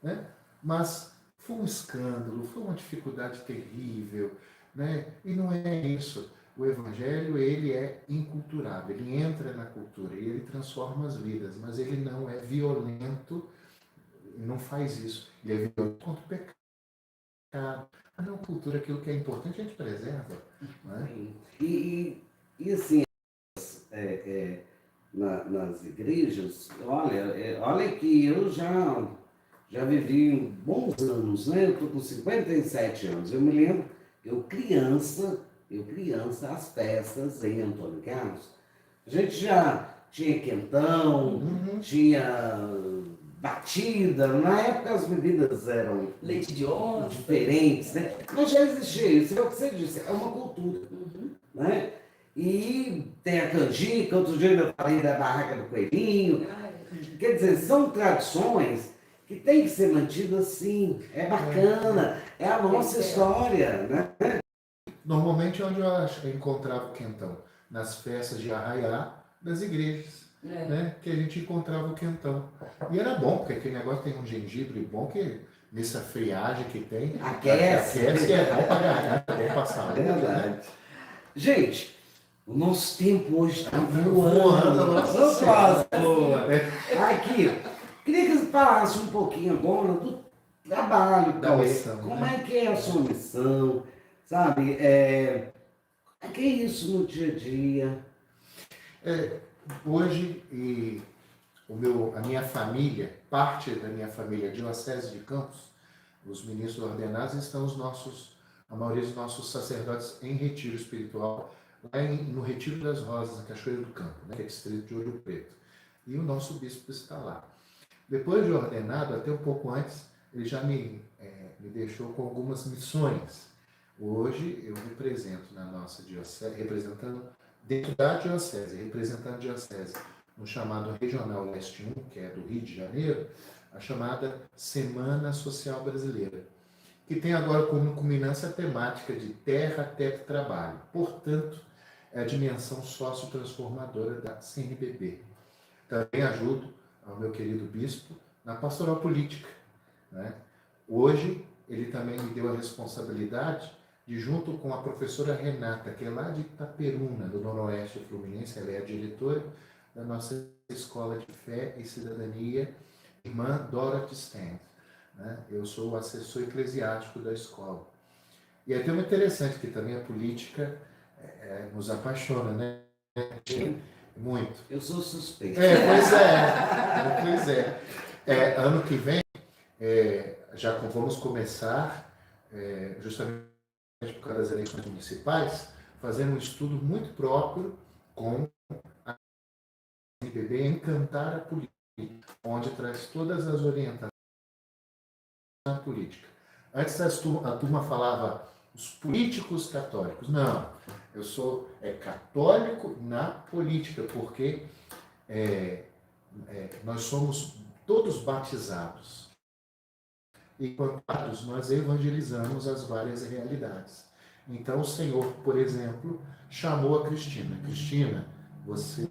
né? Mas foi um escândalo, foi uma dificuldade terrível, né? E não é isso. O Evangelho, ele é inculturável, ele entra na cultura e ele transforma as vidas, mas ele não é violento, não faz isso. Ele é violento contra o pecado. Não, cultura, aquilo que é importante, a gente preserva. Né? E assim, nas igrejas, olha que eu já vivi bons anos, né? Eu estou com 57 anos. Eu me lembro, eu criança, as festas em Antônio Carlos, a gente já tinha quentão, tinha batida. Na época as bebidas eram leite de onça, diferentes, né? Mas já existia isso, é o que você disse, é uma cultura, né? E tem a canjica, outro dia eu falei da barraca do coelhinho. Quer dizer, são tradições que tem que ser mantidas assim. É bacana, é a nossa história, né? Normalmente onde eu encontrava o quentão? Nas festas de arraiá das igrejas, né? Que a gente encontrava o quentão. E era bom, porque aquele negócio tem um gengibre bom que nessa friagem que tem, Aquece é bom pra garganta, é bom pra saúde. É verdade. Né? Gente, o nosso tempo hoje está Voando, voando. nossa senhora. Aqui, queria que você falasse um pouquinho agora do trabalho, Da missão, como né? é que é a sua missão, sabe? O que é isso no dia a dia? Hoje, a minha família, parte da minha família diocese de Campos, os ministros ordenados, estão a maioria dos nossos sacerdotes em retiro espiritual, lá no Retiro das Rosas, na Cachoeira do Campo, né, que é distrito de Ouro Preto. E o nosso bispo está lá. Depois de ordenado, até um pouco antes, ele já me deixou com algumas missões. Hoje eu represento na nossa diocese, dentro da diocese, representando a diocese no chamado Regional Leste 1, que é do Rio de Janeiro, a chamada Semana Social Brasileira, que tem agora como culminância a temática de terra, teto e trabalho. Portanto, é a dimensão sociotransformadora da CNBB. Também ajudo ao meu querido bispo na pastoral política, né? Hoje, ele também me deu a responsabilidade de, junto com a professora Renata, que é lá de Itaperuna, do Noroeste Fluminense, ela é a diretora da nossa Escola de Fé e Cidadania, irmã Dorothy Stand, né? Eu sou o assessor eclesiástico da escola. E é até interessante que também a política nos apaixona, né? Muito. Eu sou suspeito. Pois é. Ano que vem, já vamos começar, justamente por causa das eleições municipais, fazendo um estudo muito próprio com a CNBB Encantar a Política, onde traz todas as orientações na política. Antes a turma falava os políticos católicos. Não, eu sou católico na política, porque nós somos todos batizados. e enquanto padres nós evangelizamos as várias realidades. Então o Senhor, por exemplo, chamou a Cristina. Cristina, você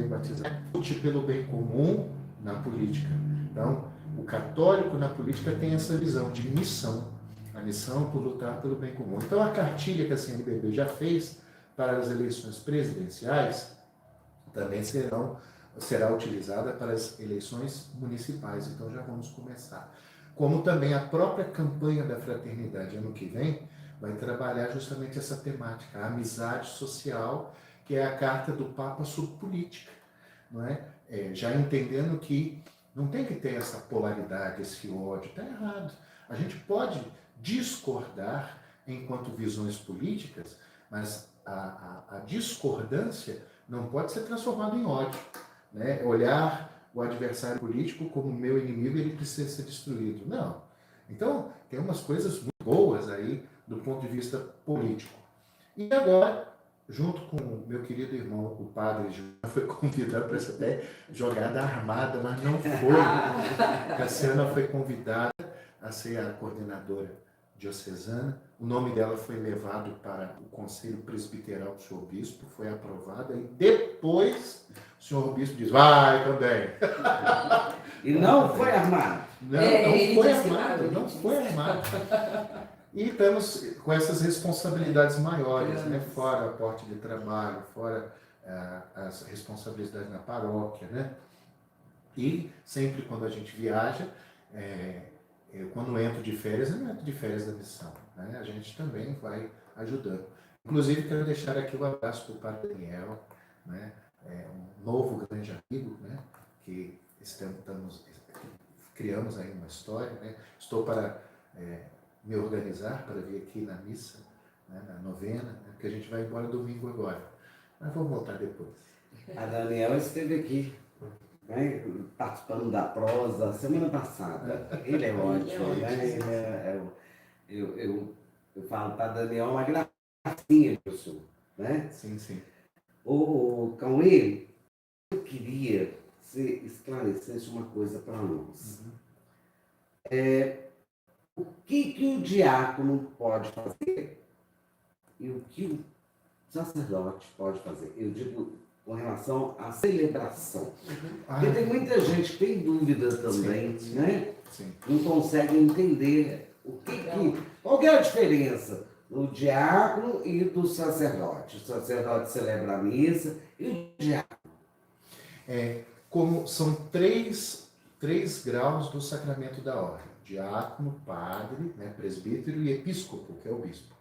batizar lute pelo bem comum na política. Então, o católico na política tem essa visão de missão, a missão por lutar pelo bem comum. Então, a cartilha que a CNBB já fez para as eleições presidenciais também será utilizada para as eleições municipais. Então, já vamos começar. Como também a própria campanha da fraternidade ano que vem vai trabalhar justamente essa temática, a amizade social, que é a carta do Papa sobre política, não é? Já entendendo que não tem que ter essa polaridade, esse ódio, está errado. A gente pode discordar enquanto visões políticas, mas a discordância não pode ser transformada em ódio, né? Olhar o adversário político como meu inimigo, ele precisa ser destruído. Não. Então, tem umas coisas muito boas aí do ponto de vista político. E agora, junto com o meu querido irmão, o padre João, foi convidado para essa até jogada armada, mas não foi. Cassiana foi convidada a ser a coordenadora diocesana. O nome dela foi levado para o Conselho Presbiteral do senhor bispo, foi aprovada, e depois o senhor bispo diz, vai também. E não foi armado. Não foi armado. E estamos com essas responsabilidades maiores, né? Fora o aporte de trabalho, fora as responsabilidades na paróquia, né? E sempre quando a gente viaja, eu quando entro de férias, eu não entro de férias da missão, né? A gente também vai ajudando. Inclusive, quero deixar aqui um abraço para o padre Daniel, né? Um novo grande amigo, né? Que criamos aí uma história, né? Estou para me organizar para vir aqui na missa, né? Na novena, né? Porque a gente vai embora domingo agora, mas vamos voltar depois. A Daniela esteve aqui, né, participando da prosa semana passada. Ele é ótimo, né? Eu falo para a Daniela uma gracinha que eu sou, né? Sim, sim. O Cauê, eu queria que você esclarecesse uma coisa para nós. O que o diácono pode fazer e o que o sacerdote pode fazer? Eu digo com relação à celebração. Porque tem muita gente que tem dúvida também, sim, né? Sim. Não consegue entender qual que é a diferença do diácono e do sacerdote. O sacerdote celebra a missa e o diácono. Como são três graus do sacramento da ordem: diácono, padre, né, presbítero e episcopo, que é o bispo.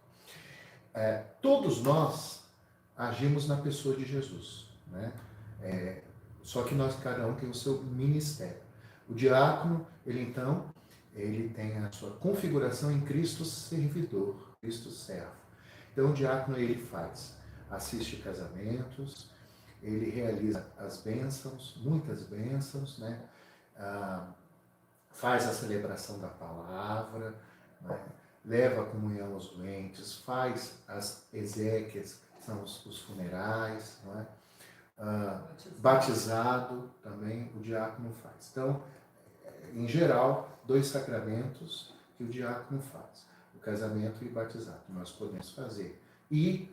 Todos nós agimos na pessoa de Jesus, né? Só que cada um tem o seu ministério. O diácono, ele tem a sua configuração em Cristo servidor, Cristo servo. Então o diácono, ele assiste casamentos, ele realiza as bênçãos, muitas bênçãos, né? Faz a celebração da palavra, né? Leva a comunhão aos doentes, faz as exéquias, que são os funerais, não é? Batizado também o diácono faz. Então, em geral, 2 sacramentos que o diácono faz: o casamento e o batizado, nós podemos fazer. E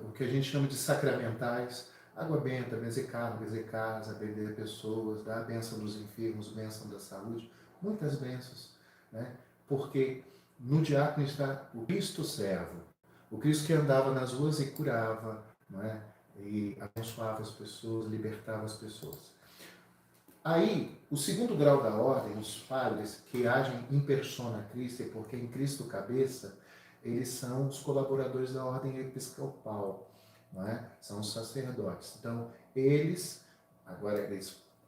o que a gente chama de sacramentais: água benta, benzer carro, benzer casa, benzer pessoas, dar a bênção dos enfermos, bênção da saúde, muitas bênçãos, né? Porque no diácono está o Cristo servo, o Cristo que andava nas ruas e curava, não é? E abençoava as pessoas, libertava as pessoas. Aí, o segundo grau da ordem, os padres que agem in persona Christi, porque em Cristo cabeça, eles são os colaboradores da ordem episcopal, não é? São os sacerdotes. Então, eles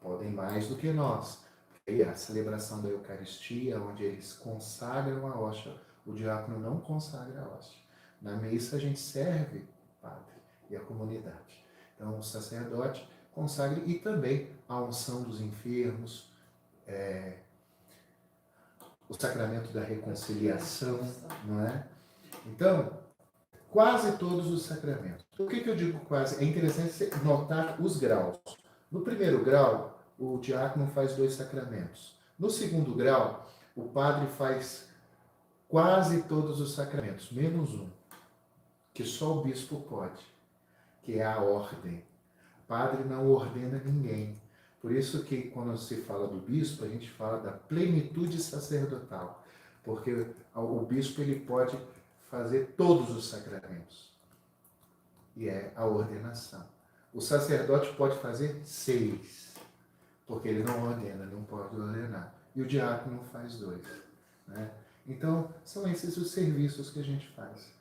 podem mais do que nós. E a celebração da Eucaristia, onde eles consagram a hóstia, o diácono não consagra a hóstia. Na missa a gente serve o padre e a comunidade. Então o sacerdote consagra, e também a unção dos enfermos, o sacramento da reconciliação, não é? Então, quase todos os sacramentos. Por que eu digo quase? É interessante notar os graus. No primeiro grau, o diácono faz 2 sacramentos. No segundo grau, o padre faz quase todos os sacramentos, menos um, que só o bispo pode, que é a ordem. O padre não ordena ninguém. Por isso que quando se fala do bispo, a gente fala da plenitude sacerdotal, porque o bispo ele pode fazer todos os sacramentos, e é a ordenação. O sacerdote pode fazer 6, porque ele não ordena, não pode ordenar. E o diácono faz 2, né? Então, são esses os serviços que a gente faz,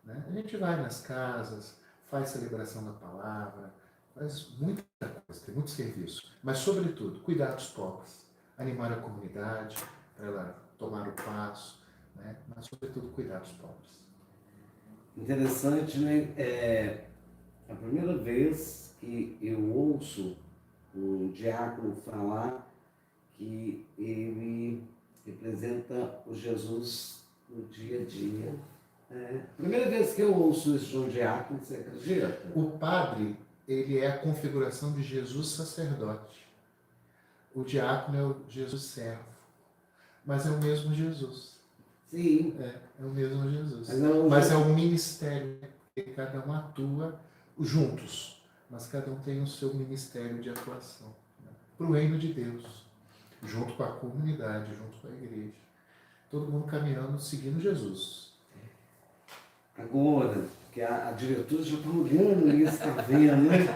né? A gente vai nas casas, faz celebração da palavra, faz muita coisa, tem muito serviço. Mas, sobretudo, cuidar dos pobres, animar a comunidade para ela tomar o passo, né? Mas, sobretudo, cuidar dos pobres. Interessante, né? É a primeira vez que eu ouço um diácono falar que ele representa o Jesus no dia a dia. Primeira vez que eu ouço isso de um diácono, você acredita? O padre, ele é a configuração de Jesus sacerdote. O diácono é o Jesus servo. Mas é o mesmo Jesus. Sim. É o mesmo Jesus. Mas é o ministério, porque cada um atua juntos, mas cada um tem o seu ministério de atuação, né? Para o reino de Deus, junto com a comunidade, junto com a igreja. Todo mundo caminhando, seguindo Jesus. Agora, que a diretora já está olhando isso, está vendo, né?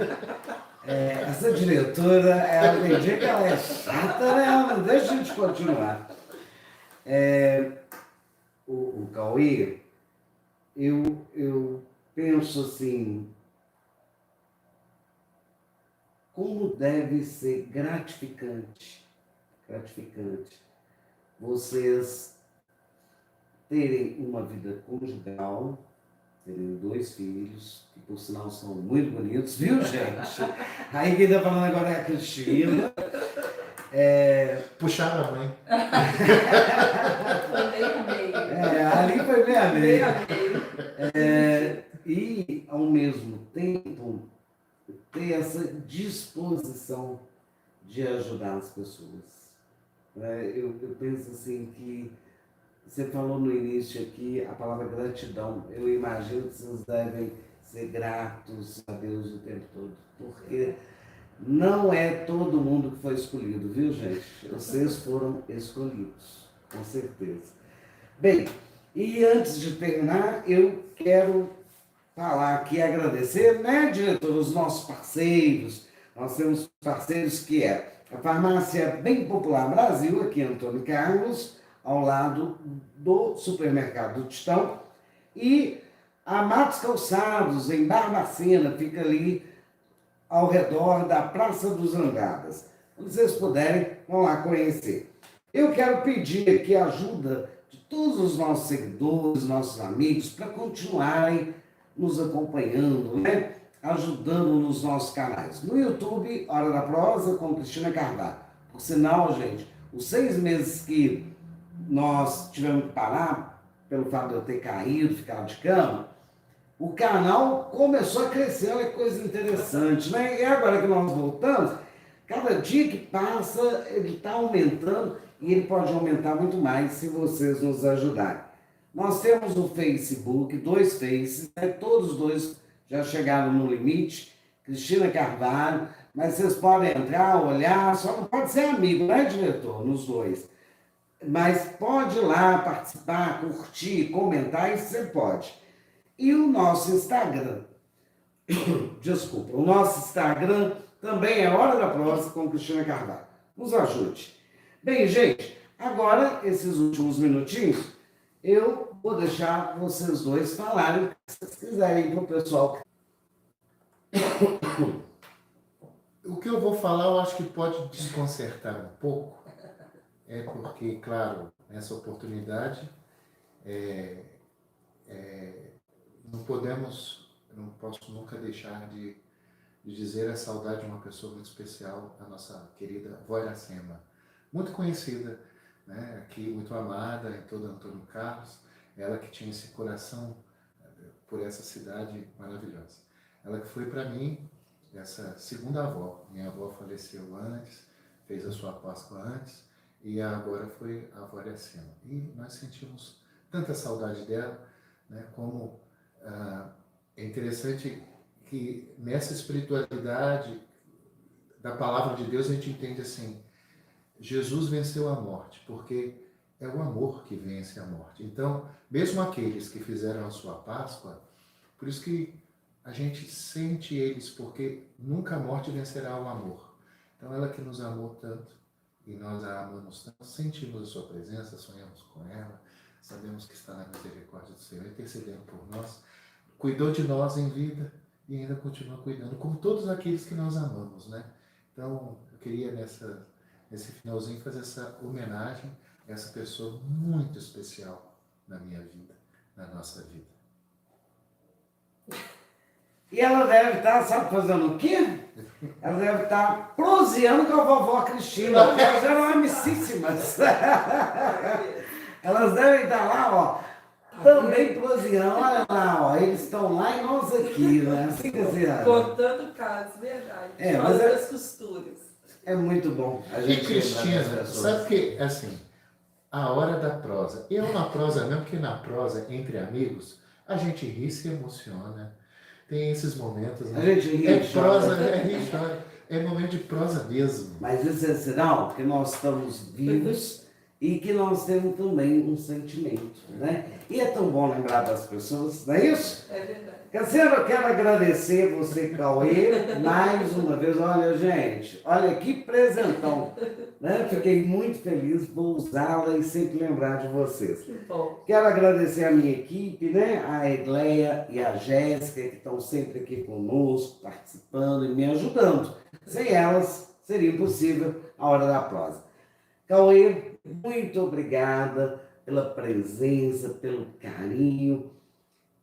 Essa diretora, ela tem dia que ela é chata, né? Não deixa a gente continuar. O Cauê, eu penso assim, como deve ser gratificante vocês terem uma vida conjugal, terem 2 filhos, que por sinal são muito bonitos, viu, gente? Aí quem está falando agora é a Cristina. Puxaram a mãe. Foi meio a meio. Ali foi meio a meio. Meio a meio. E, ao mesmo tempo, ter essa disposição de ajudar as pessoas. Eu penso assim que você falou no início aqui a palavra gratidão. Eu imagino que vocês devem ser gratos a Deus o tempo todo, porque não é todo mundo que foi escolhido, viu, gente? Vocês foram escolhidos, com certeza. Bem, e antes de terminar, eu quero falar aqui, agradecer, né, diretor, os nossos parceiros. Nós temos parceiros que é a Farmácia Bem Popular Brasil, aqui em Antônio Carlos, ao lado do Supermercado do Tistão, e a Matos Calçados, em Barbacena, fica ali ao redor da Praça dos Angadas. Quando vocês puderem, vão lá conhecer. Eu quero pedir aqui a ajuda de todos os nossos seguidores, nossos amigos, para continuarem nos acompanhando, né? Ajudando nos nossos canais. No YouTube, Hora da Prosa, com Cristina Carvalho. Por sinal, gente, os 6 meses que nós tivemos que parar, pelo fato de eu ter caído, ficado de cama, o canal começou a crescer, olha que coisa interessante, né? E agora que nós voltamos, cada dia que passa, ele está aumentando e ele pode aumentar muito mais se vocês nos ajudarem. Nós temos o Facebook, 2 Faces, né? Todos os 2 já chegaram no limite, Cristina Carvalho, mas vocês podem entrar, olhar, só não pode ser amigo, né, diretor, nos 2. Mas pode ir lá participar, curtir, comentar, isso você pode. E o nosso Instagram, desculpa, o nosso Instagram também é Hora da Prosa com Cristina Carvalho. Nos ajude. Bem, gente, agora, esses últimos minutinhos, eu vou deixar vocês 2 falarem o que vocês quiserem para o pessoal. O que eu vou falar, eu acho que pode desconcertar um pouco, porque, claro, nessa oportunidade, não posso nunca deixar de dizer a saudade de uma pessoa muito especial, a nossa querida avó Iracema, muito conhecida, né, aqui, muito amada em todo Antônio Carlos, ela que tinha esse coração por essa cidade maravilhosa. Ela que foi para mim essa segunda avó. Minha avó faleceu antes, fez a sua Páscoa antes e agora foi a avó Iracema. E nós sentimos tanta saudade dela, né? Como é interessante que nessa espiritualidade da palavra de Deus a gente entende assim, Jesus venceu a morte, porque é o amor que vence a morte. Então, mesmo aqueles que fizeram a sua Páscoa, por isso que a gente sente eles, porque nunca a morte vencerá o amor. Então, ela que nos amou tanto, e nós a amamos tanto, sentimos a sua presença, sonhamos com ela, sabemos que está na misericórdia do Senhor, intercedendo por nós, cuidou de nós em vida e ainda continua cuidando, como todos aqueles que nós amamos, né? Então, eu queria nesse finalzinho fazer essa homenagem a essa pessoa muito especial na minha vida, na nossa vida. E ela deve estar, sabe, fazendo o quê? Ela deve estar proseando com a vovó Cristina, porque elas eram amicíssimas. Elas devem estar lá, ó, também proseando. Olha lá, ó, eles estão lá e nós aqui, né? Assim que se Contando casos, verdade. Mas das costuras. É muito bom a E gente Cristina, sabe que, assim, a hora da prosa, e é uma prosa mesmo, porque na prosa, entre amigos, a gente ri e se emociona. Tem esses momentos, né? A gente ri é e chora. prosa, ri e chora. É momento de prosa mesmo. Mas isso é sinal que nós estamos vivos e que nós temos também um sentimento, né? E é tão bom lembrar das pessoas, não é isso? É verdade. Cassiano, eu quero agradecer você, Cauê, mais uma vez. Olha, gente, olha que presentão, né? Fiquei muito feliz, vou usá-la e sempre lembrar de vocês. Que bom. Quero agradecer a minha equipe, né? A Egleia e a Jéssica, que estão sempre aqui conosco, participando e me ajudando. Sem elas, seria impossível a Hora da Prosa. Cauê, muito obrigada pela presença, pelo carinho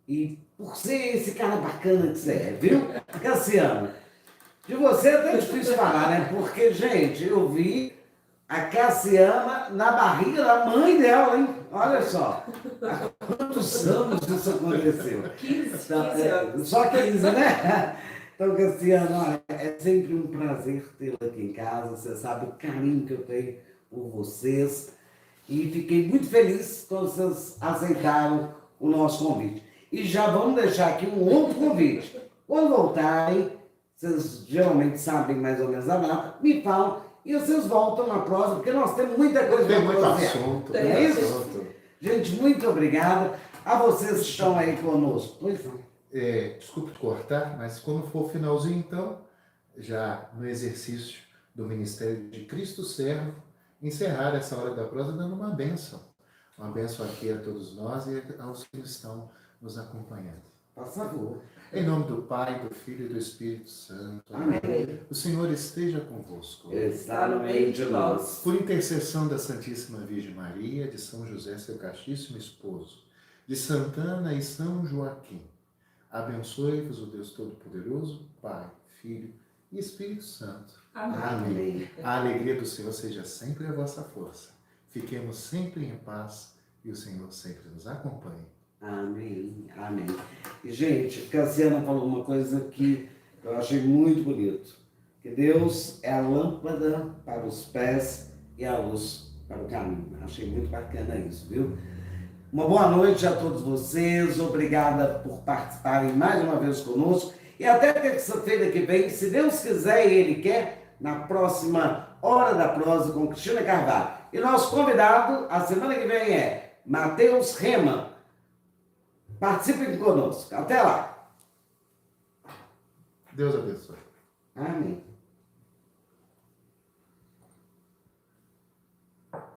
e por ser esse cara bacana que você é, viu? Cassiano, de você é até difícil falar, né? Porque, gente, eu vi a Cassiana na barriga da mãe dela, hein? Olha só. Há quantos anos isso aconteceu? 15 Então, anos. só 15, né? Então, Cassiano, olha, é sempre um prazer tê-lo aqui em casa. Você sabe o carinho que eu tenho por vocês. E fiquei muito feliz quando vocês aceitaram o nosso convite. E já vamos deixar aqui um outro convite. Quando voltarem, vocês geralmente sabem mais ou menos a data, me falam e vocês voltam na próxima, porque nós temos muita coisa para Tem muito fazer. assunto, É muito isso? assunto. Gente, muito obrigado a vocês que estão aí conosco. Pois não. Desculpe cortar, mas quando for o finalzinho, então, já no exercício do Ministério de Cristo Servo, encerrar essa hora da prosa dando uma bênção. Uma bênção aqui a todos nós e aos que estão nos acompanhando. Por favor. Em nome do Pai, do Filho e do Espírito Santo. Amém. O Senhor esteja convosco. Está no meio de nós. Por intercessão da Santíssima Virgem Maria, de São José, seu castíssimo esposo, de Santana e São Joaquim, abençoe-vos o Deus Todo-Poderoso, Pai, Filho e Espírito Santo. Amém. Amém. A alegria do Senhor seja sempre a vossa força. Fiquemos sempre em paz e o Senhor sempre nos acompanhe. Amém. Amém. E, gente, Cassiana falou uma coisa que eu achei muito bonito. Que Deus é a lâmpada para os pés e a luz para o caminho. Achei muito bacana isso, viu? Uma boa noite a todos vocês. Obrigada por participarem mais uma vez conosco. E até terça-feira que vem, se Deus quiser e Ele quer, na próxima Hora da Prosa com Cristina Carvalho. E nosso convidado, a semana que vem, é Matheus Rema. Participem conosco. Até lá. Deus abençoe. Amém.